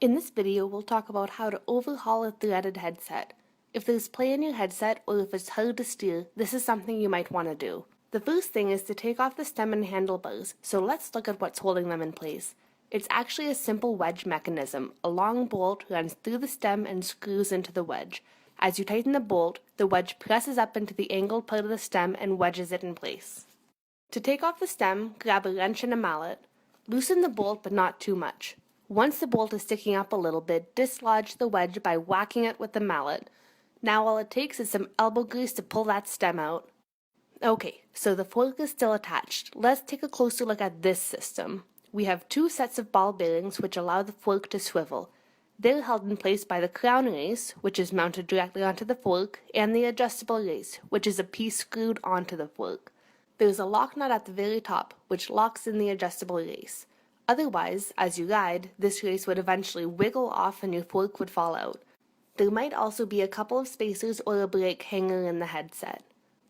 In this video, we'll talk about how to overhaul a threaded headset. If there's play in your headset or if it's hard to steer, this is something you might want to do. The first thing is to take off the stem and handlebars, so let's look at what's holding them in place. It's actually a simple wedge mechanism. A long bolt runs through the stem and screws into the wedge. As you tighten the bolt, the wedge presses up into the angled part of the stem and wedges it in place. To take off the stem, grab a wrench and a mallet. Loosen the bolt but not too much. Once the bolt is sticking up a little bit, dislodge the wedge by whacking it with the mallet. Now all it takes is some elbow grease to pull that stem out. Okay, so the fork is still attached. Let's take a closer look at this system. We have two sets of ball bearings which allow the fork to swivel. They're held in place by the crown race, which is mounted directly onto the fork, and the adjustable race, which is a piece screwed onto the fork. There's a lock nut at the very top, which locks in the adjustable race. Otherwise, as you ride, this race would eventually wiggle off and your fork would fall out. There might also be a couple of spacers or a brake hanger in the headset.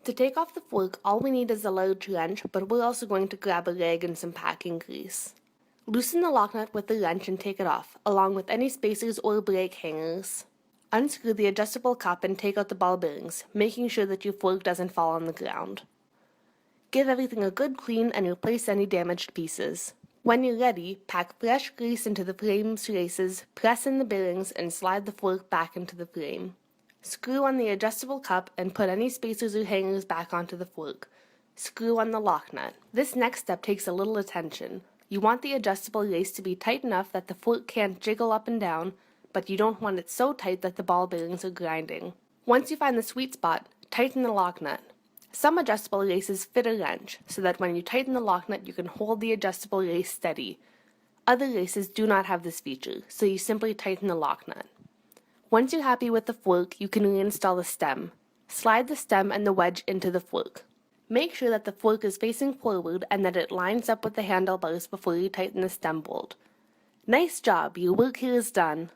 To take off the fork, all we need is a large wrench, but we're also going to grab a rag and some packing grease. Loosen the lock nut with the wrench and take it off, along with any spacers or brake hangers. Unscrew the adjustable cup and take out the ball bearings, making sure that your fork doesn't fall on the ground. Give everything a good clean and replace any damaged pieces. When you're ready, pack fresh grease into the frame's races, press in the bearings, and slide the fork back into the frame. Screw on the adjustable cup and put any spacers or hangers back onto the fork. Screw on the lock nut. This next step takes a little attention. You want the adjustable race to be tight enough that the fork can't jiggle up and down, but you don't want it so tight that the ball bearings are grinding. Once you find the sweet spot, tighten the lock nut. Some adjustable races fit a wrench, so that when you tighten the lock nut you can hold the adjustable race steady. Other races do not have this feature, so you simply tighten the lock nut. Once you're happy with the fork, you can reinstall the stem. Slide the stem and the wedge into the fork. Make sure that the fork is facing forward and that it lines up with the handlebars before you tighten the stem bolt. Nice job, your work here is done.